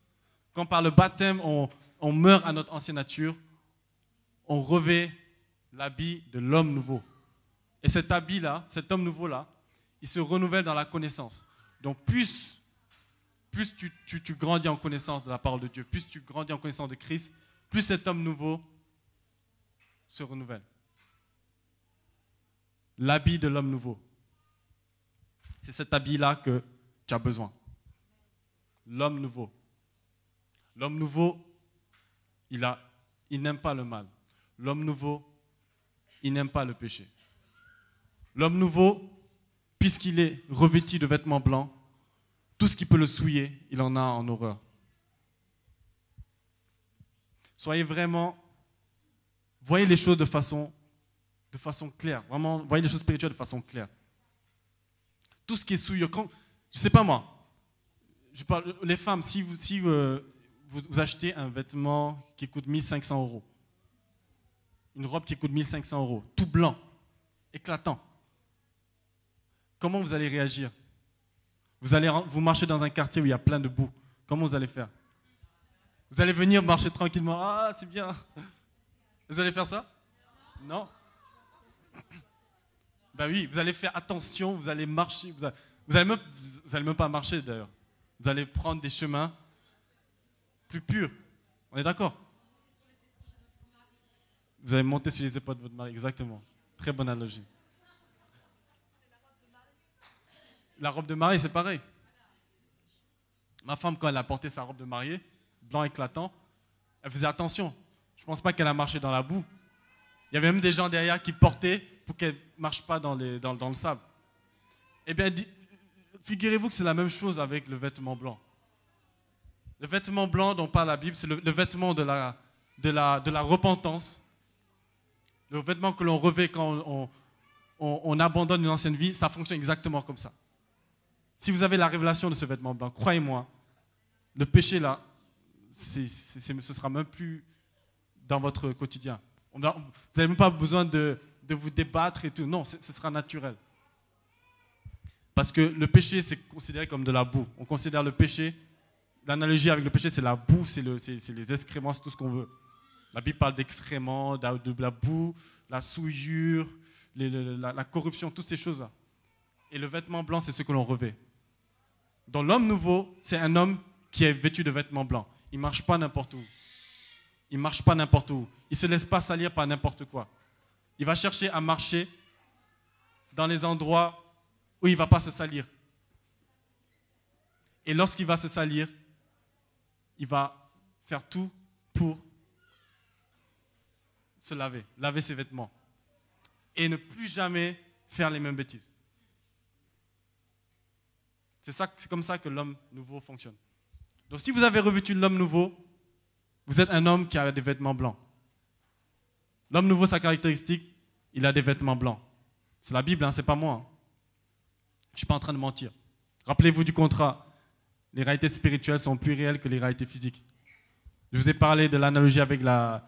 quand par le baptême on meurt à notre ancienne nature, on revêt l'habit de l'homme nouveau. Et cet habit-là, cet homme nouveau-là, il se renouvelle dans la connaissance. Donc plus tu grandis en connaissance de la parole de Dieu, plus tu grandis en connaissance de Christ, plus cet homme nouveau se renouvelle. l'habit de l'homme nouveau. C'est cet habit-là que tu as besoin. L'homme nouveau. L'homme nouveau, il n'aime pas le mal. L'homme nouveau, il n'aime pas le péché. L'homme nouveau, puisqu'il est revêtu de vêtements blancs, tout ce qui peut le souiller, il en a en horreur. Soyez vraiment, voyez les choses de façon claire. Vraiment, voyez les choses spirituelles de façon claire. Tout ce qui est souillure, je ne sais pas moi, je parle, les femmes, si vous achetez un vêtement qui coûte 1500 €, une robe qui coûte 1500 €, tout blanc, éclatant, comment vous allez réagir? Vous marchez dans un quartier où il y a plein de boue. Comment vous allez faire? Vous allez venir marcher tranquillement. Ah, c'est bien. Vous allez faire ça? Non. Ben oui, vous allez faire attention, vous allez marcher. Vous allez même pas marcher d'ailleurs. Vous allez prendre des chemins plus purs. On est d'accord? Vous allez monter sur les épaules de votre mari, exactement. Très bonne analogie. La robe de mariée, c'est pareil. Ma femme, quand elle a porté sa robe de mariée, blanc éclatant, elle faisait attention. Je ne pense pas qu'elle a marché dans la boue. Il y avait même des gens derrière qui portaient pour qu'elle ne marche pas dans le sable. Eh bien, figurez-vous que c'est la même chose avec le vêtement blanc. Le vêtement blanc dont parle la Bible, c'est le vêtement de la repentance. Le vêtement que l'on revêt quand on abandonne une ancienne vie, ça fonctionne exactement comme ça. Si vous avez la révélation de ce vêtement blanc, croyez-moi, le péché là, ce sera même plus dans votre quotidien. Vous n'avez même pas besoin de vous débattre et tout. Non, ce sera naturel. Parce que le péché, c'est considéré comme de la boue. On considère le péché, l'analogie avec le péché, c'est la boue, c'est les excréments, c'est tout ce qu'on veut. La Bible parle d'excréments, de la boue, la souillure, la corruption, toutes ces choses-là. Et le vêtement blanc, c'est ce que l'on revêt. Donc l'homme nouveau, c'est un homme qui est vêtu de vêtements blancs. Il ne marche pas n'importe où. Il ne marche pas n'importe où. Il ne se laisse pas salir par n'importe quoi. Il va chercher à marcher dans les endroits où il ne va pas se salir. Et lorsqu'il va se salir, il va faire tout pour se laver ses vêtements. Et ne plus jamais faire les mêmes bêtises. C'est comme ça que l'homme nouveau fonctionne. Donc si vous avez revêtu l'homme nouveau, vous êtes un homme qui a des vêtements blancs. L'homme nouveau, sa caractéristique, il a des vêtements blancs. C'est la Bible, hein, c'est pas moi. Hein. Je ne suis pas en train de mentir. Rappelez-vous du contrat. Les réalités spirituelles sont plus réelles que les réalités physiques. Je vous ai parlé de l'analogie avec la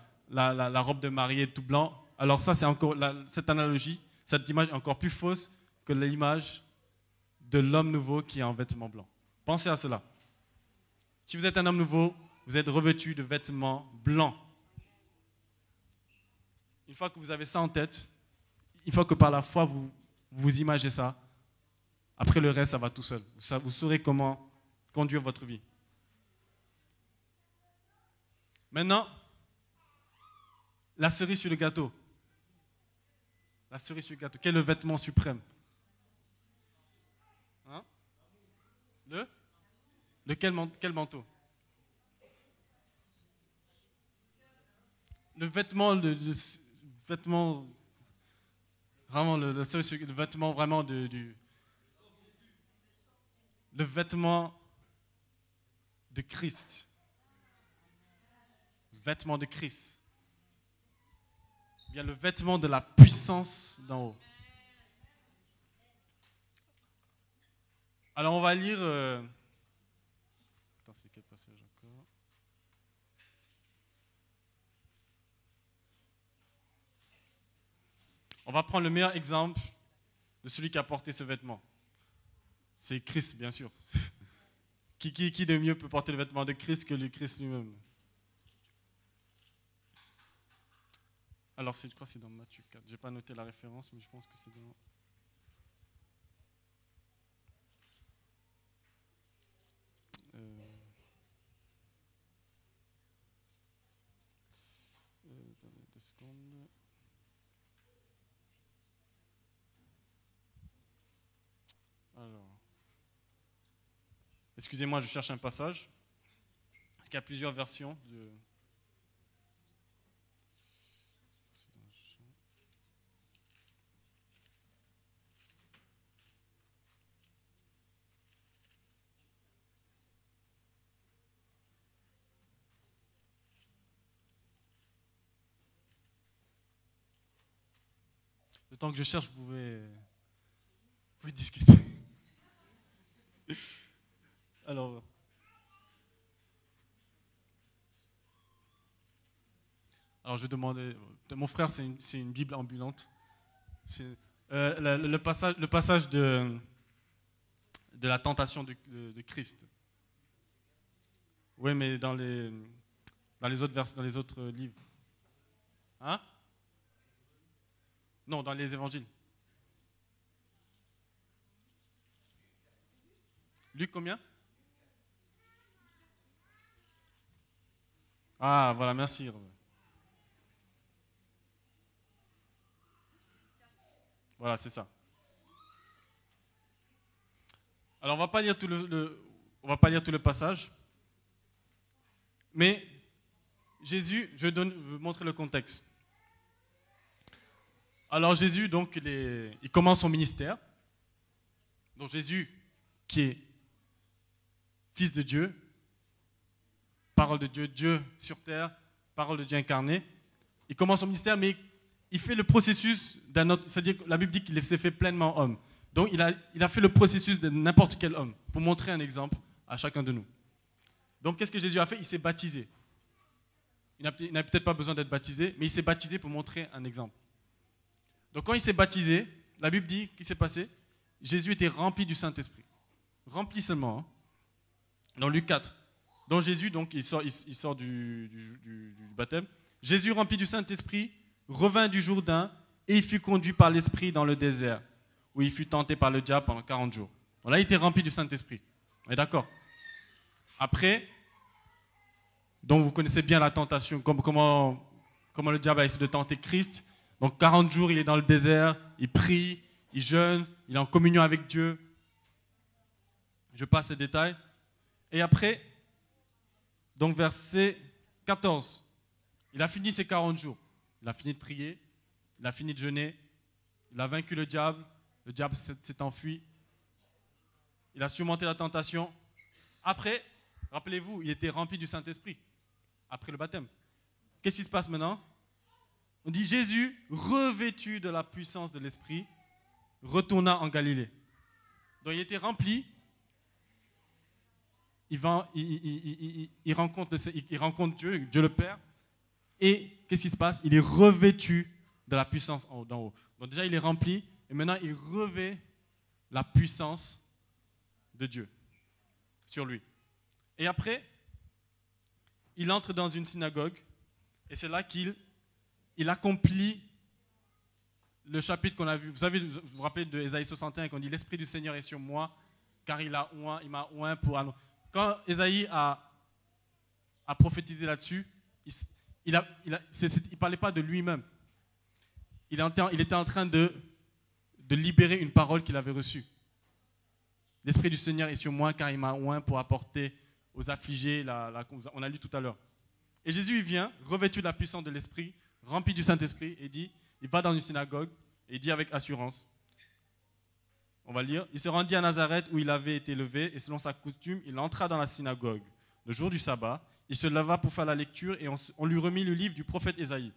robe de mariée tout blanc. Alors ça, c'est encore cette analogie, cette image est encore plus fausse que l'image de l'homme nouveau qui est en vêtements blancs. Pensez à cela. Si vous êtes un homme nouveau, vous êtes revêtu de vêtements blancs. Une fois que vous avez ça en tête, il faut que par la foi, vous imaginez ça. Après le reste, ça va tout seul. Vous saurez comment conduire votre vie. Maintenant, la cerise sur le gâteau. La cerise sur le gâteau. Quel est le vêtement suprême? Hein? Quel manteau? Le vêtement, vêtement, vraiment le vêtement vraiment le vêtement de Christ. Vêtement de Christ. Bien le vêtement de la puissance d'en haut. Alors on va lire. Attends, c'est quel passage encore? On va prendre le meilleur exemple de celui qui a porté ce vêtement. C'est Christ, bien sûr. Qui de mieux peut porter le vêtement de Christ que le Christ lui-même? Alors, je crois que c'est dans Matthieu 4. Je n'ai pas noté la référence, mais je pense que c'est dans... Attendez 2 secondes. Excusez-moi, je cherche un passage. Parce qu'il y a plusieurs versions de... Le temps que je cherche, vous pouvez discuter. Alors, je vais demander. Mon frère, c'est une Bible ambulante. Le passage de la tentation de Christ. Oui, mais dans les autres versets, dans les autres livres. Hein? Non, dans les évangiles. Luc combien? Ah, voilà, merci. Voilà, c'est ça. Alors, on va pas lire on va pas lire tout le passage, mais Jésus, je vais vous montrer le contexte. Alors Jésus, donc, il commence son ministère. Donc Jésus, qui est Fils de Dieu, parole de Dieu, Dieu sur terre, parole de Dieu incarné. Il commence son ministère, mais il fait le processus d'un autre, c'est-à-dire que la Bible dit qu'il s'est fait pleinement homme. Donc il a fait le processus de n'importe quel homme, pour montrer un exemple à chacun de nous. Donc qu'est-ce que Jésus a fait? Il s'est baptisé. Il n'a peut-être pas besoin d'être baptisé, mais il s'est baptisé pour montrer un exemple. Donc quand il s'est baptisé, la Bible dit qu'il s'est passé, Jésus était rempli du Saint-Esprit. Rempli seulement, hein. Dans Luc 4. Donc Jésus, donc, il sort du baptême. Jésus, rempli du Saint-Esprit, revint du Jourdain et il fut conduit par l'Esprit dans le désert, où il fut tenté par le diable pendant 40 jours. Donc là, il était rempli du Saint-Esprit. On est d'accord? Après, donc vous connaissez bien la tentation, comment le diable a essayé de tenter Christ. Donc 40 jours, il est dans le désert, il prie, il jeûne, il est en communion avec Dieu. Je passe ces détails. Et après, donc verset 14, il a fini ses 40 jours. Il a fini de prier, il a fini de jeûner, il a vaincu le diable s'est enfui, il a surmonté la tentation. Après, rappelez-vous, il était rempli du Saint-Esprit, après le baptême. Qu'est-ce qui se passe maintenant? On dit Jésus, revêtu de la puissance de l'Esprit, retourna en Galilée. Donc il était rempli. Il rencontre Dieu le Père. Et qu'est-ce qui se passe? Il est revêtu de la puissance d'en haut. Donc déjà, il est rempli. Et maintenant, il revêt la puissance de Dieu sur lui. Et après, il entre dans une synagogue. Et c'est là qu'il accomplit le chapitre qu'on a vu. Vous vous rappelez de Ésaïe 61, qu'on dit « L'Esprit du Seigneur est sur moi, car il m'a oint pour annoncer. » Quand Ésaïe a prophétisé là-dessus, il ne parlait pas de lui-même. Il était en train de libérer une parole qu'il avait reçue. L'Esprit du Seigneur est sur moi, car il m'a oint pour apporter aux affligés, on a lu tout à l'heure. Et Jésus, il vient, revêtu de la puissance de l'Esprit, rempli du Saint-Esprit, et il va dans une synagogue, et il dit avec assurance, on va lire, il se rendit à Nazareth où il avait été élevé, et selon sa coutume, il entra dans la synagogue. Le jour du sabbat, il se leva pour faire la lecture, et on lui remit le livre du prophète Ésaïe.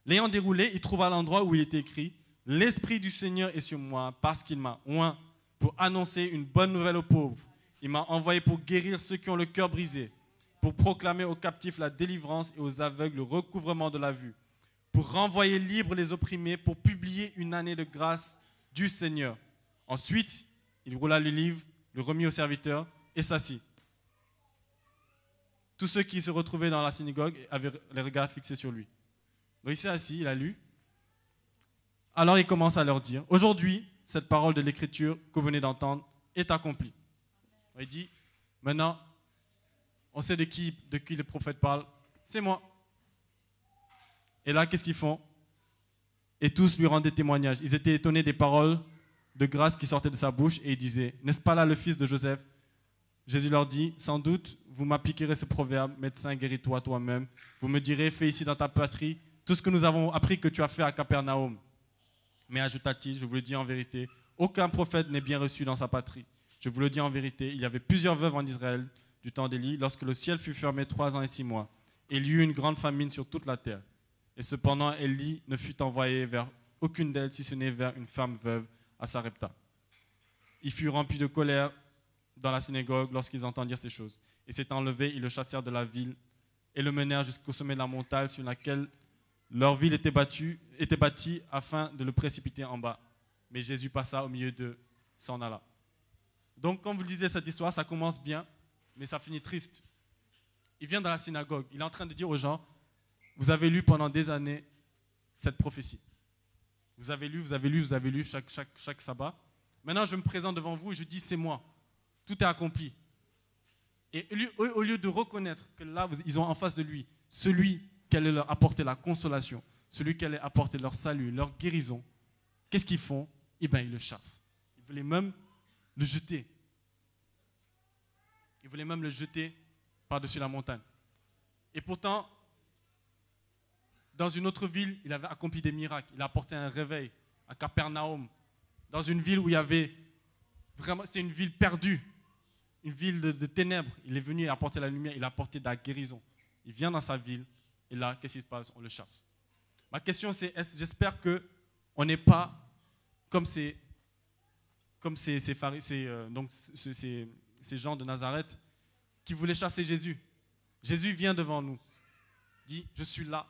L'ayant déroulé, il trouva l'endroit où il était écrit, « L'Esprit du Seigneur est sur moi, parce qu'il m'a oint pour annoncer une bonne nouvelle aux pauvres. Il m'a envoyé pour guérir ceux qui ont le cœur brisé, pour proclamer aux captifs la délivrance et aux aveugles le recouvrement de la vue, pour renvoyer libres les opprimés, pour publier une année de grâce du Seigneur. » Ensuite, il roula le livre, le remit au serviteur et s'assit. Tous ceux qui se retrouvaient dans la synagogue avaient les regards fixés sur lui. Donc il s'est assis, il a lu. Alors il commence à leur dire, « Aujourd'hui, cette parole de l'Écriture que vous venez d'entendre est accomplie. » Il dit, « Maintenant, on sait de qui le prophète parle, c'est moi. » Et là, qu'est-ce qu'ils font? Et tous lui rendaient témoignage. Ils étaient étonnés des paroles de grâce qui sortaient de sa bouche et ils disaient, « N'est-ce pas là le fils de Joseph? Jésus leur dit, sans doute, vous m'appliquerez ce proverbe, médecin, guéris-toi toi-même. Vous me direz, fais ici dans ta patrie tout ce que nous avons appris que tu as fait à Capernaum. Mais ajouta-t-il, je vous le dis en vérité, aucun prophète n'est bien reçu dans sa patrie. Je vous le dis en vérité, il y avait plusieurs veuves en Israël du temps d'Élie, lorsque le ciel fut fermé 3 ans et 6 mois. Et il y eut une grande famine sur toute la terre. Et cependant, Élie ne fut envoyé vers aucune d'elles, si ce n'est vers une femme veuve à Sarepta. Il fut rempli de colère dans la synagogue lorsqu'ils entendirent ces choses. Et s'étant levés, ils le chassèrent de la ville et le menèrent jusqu'au sommet de la montagne sur laquelle leur ville était bâtie afin de le précipiter en bas. Mais Jésus passa au milieu d'eux, s'en alla. Donc, comme vous le disiez, cette histoire, ça commence bien, mais ça finit triste. Il vient dans la synagogue, il est en train de dire aux gens, vous avez lu pendant des années cette prophétie. Vous avez lu chaque sabbat. Maintenant, je me présente devant vous et je dis, c'est moi. Tout est accompli. Et au lieu de reconnaître que là, ils ont en face de lui celui qui allait leur apporter la consolation, celui qui allait apporter leur salut, leur guérison, qu'est-ce qu'ils font? Eh bien, ils le chassent. Ils voulaient même le jeter. Ils voulaient même le jeter par-dessus la montagne. Et pourtant, dans une autre ville, il avait accompli des miracles. Il a apporté un réveil à Capernaum, dans une ville où il y avait vraiment, c'est une ville perdue, une ville de ténèbres. Il est venu apporter la lumière, il a apporté de la guérison. Il vient dans sa ville, et là, qu'est-ce qui se passe? On le chasse. Ma question, c'est, j'espère qu'on n'est pas comme ces gens de Nazareth qui voulaient chasser Jésus. Jésus vient devant nous, dit, je suis là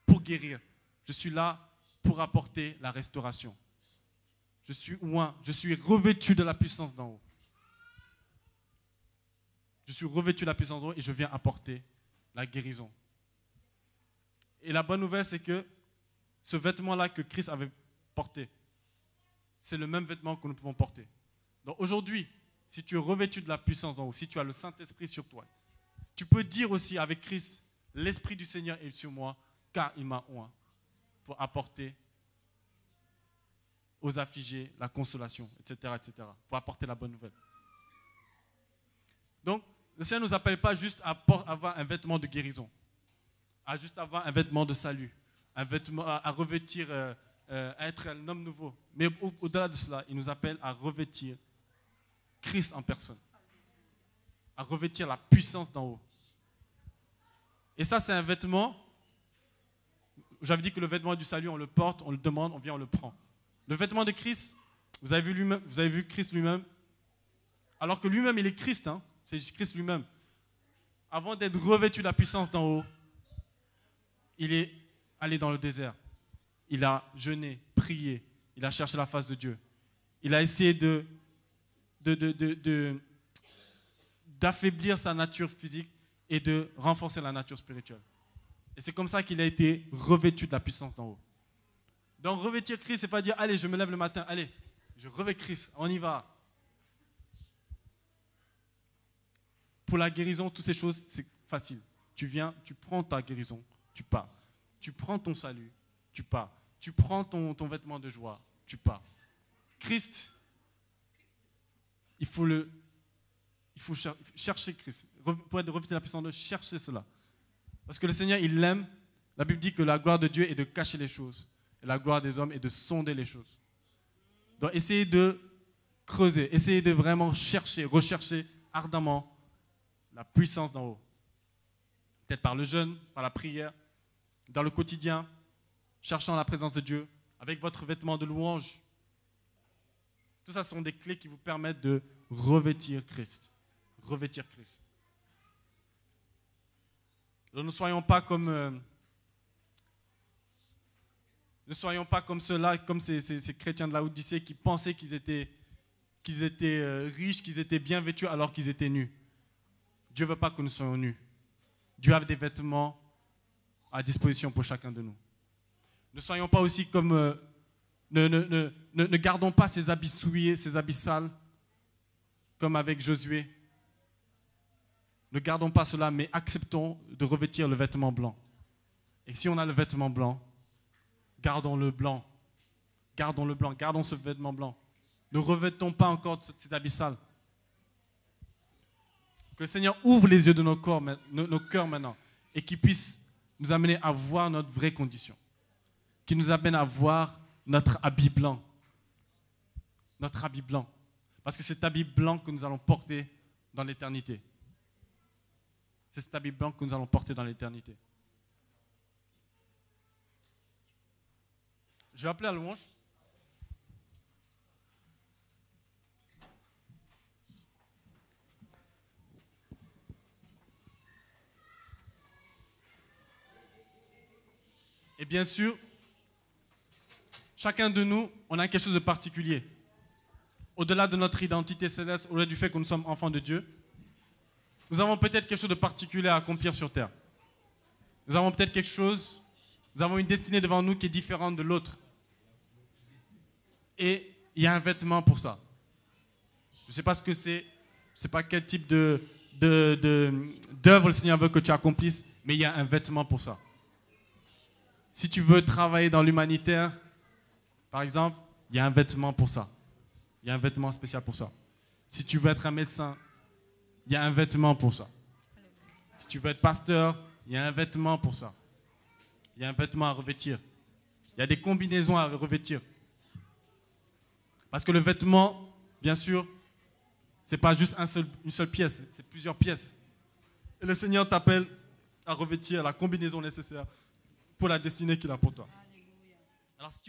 pour guérir, je suis là pour apporter la restauration. Je suis oint, je suis revêtu de la puissance d'en haut. Je suis revêtu de la puissance d'en haut et je viens apporter la guérison. Et la bonne nouvelle, c'est que ce vêtement-là que Christ avait porté, c'est le même vêtement que nous pouvons porter. Donc aujourd'hui, si tu es revêtu de la puissance d'en haut, si tu as le Saint-Esprit sur toi, tu peux dire aussi avec Christ, l'Esprit du Seigneur est sur moi, car il m'a oint, pour apporter aux affligés la consolation, etc., pour apporter la bonne nouvelle. Donc, le Seigneur ne nous appelle pas juste à avoir un vêtement de guérison, à juste avoir un vêtement de salut, un vêtement à revêtir, à être un homme nouveau. Mais au-delà de cela, il nous appelle à revêtir Christ en personne, à revêtir la puissance d'en haut. Et ça, c'est un vêtement. J'avais dit que le vêtement du salut, on le porte, on le demande, on vient, on le prend. Le vêtement de Christ, vous avez vu Christ lui-même, alors que lui-même, il est Christ, hein, c'est Christ lui-même. Avant d'être revêtu de la puissance d'en haut, il est allé dans le désert. Il a jeûné, prié, il a cherché la face de Dieu. Il a essayé d'affaiblir sa nature physique et de renforcer la nature spirituelle. Et c'est comme ça qu'il a été revêtu de la puissance d'en haut. Donc revêtir Christ, c'est pas dire, allez, je me lève le matin, allez, je revêts Christ, on y va. Pour la guérison, toutes ces choses, c'est facile. Tu viens, tu prends ta guérison, tu pars. Tu prends ton salut, tu pars. Tu prends ton vêtement de joie, tu pars. Christ, il faut chercher Christ. Pour être revêtu de la puissance de chercher cela. Parce que le Seigneur, il l'aime. La Bible dit que la gloire de Dieu est de cacher les choses. Et la gloire des hommes est de sonder les choses. Donc, essayez de creuser. Essayez de vraiment rechercher ardemment la puissance d'en haut. Peut-être par le jeûne, par la prière, dans le quotidien, cherchant la présence de Dieu, avec votre vêtement de louange. Tout ça sont des clés qui vous permettent de revêtir Christ. Revêtir Christ. Donc, ne soyons pas comme ceux-là, comme ces chrétiens de la Odyssée qui pensaient qu'ils étaient riches, qu'ils étaient bien vêtus alors qu'ils étaient nus. Dieu ne veut pas que nous soyons nus. Dieu a des vêtements à disposition pour chacun de nous. Ne soyons pas aussi comme... Ne gardons pas ces habits souillés, ces habits sales, comme avec Josué. Ne gardons pas cela, mais acceptons de revêtir le vêtement blanc. Et si on a le vêtement blanc, gardons le blanc. Gardons ce vêtement blanc. Ne revêtons pas encore ces habits sales. Que le Seigneur ouvre les yeux de nos cœurs maintenant et qu'il puisse nous amener à voir notre vraie condition. Qu'il nous amène à voir notre habit blanc. Notre habit blanc. Parce que c'est cet habit blanc que nous allons porter dans l'éternité. C'est cet habit blanc que nous allons porter dans l'éternité. Je vais appeler à louange. Et bien sûr, chacun de nous, on a quelque chose de particulier. Au-delà de notre identité céleste, au-delà du fait que nous sommes enfants de Dieu, nous avons peut-être quelque chose de particulier à accomplir sur terre. Nous avons peut-être quelque chose, nous avons une destinée devant nous qui est différente de l'autre. Et il y a un vêtement pour ça. Je ne sais pas ce que c'est, je ne sais pas quel type d'œuvre le Seigneur veut que tu accomplisses, mais il y a un vêtement pour ça. Si tu veux travailler dans l'humanitaire, par exemple, il y a un vêtement pour ça. Il y a un vêtement spécial pour ça. Si tu veux être un médecin, il y a un vêtement pour ça. Si tu veux être pasteur, il y a un vêtement pour ça. Il y a un vêtement à revêtir. Il y a des combinaisons à revêtir. Parce que le vêtement, bien sûr, ce n'est pas juste une seule pièce, c'est plusieurs pièces. Et le Seigneur t'appelle à revêtir la combinaison nécessaire pour la destinée qu'il a pour toi. Alors, si tu le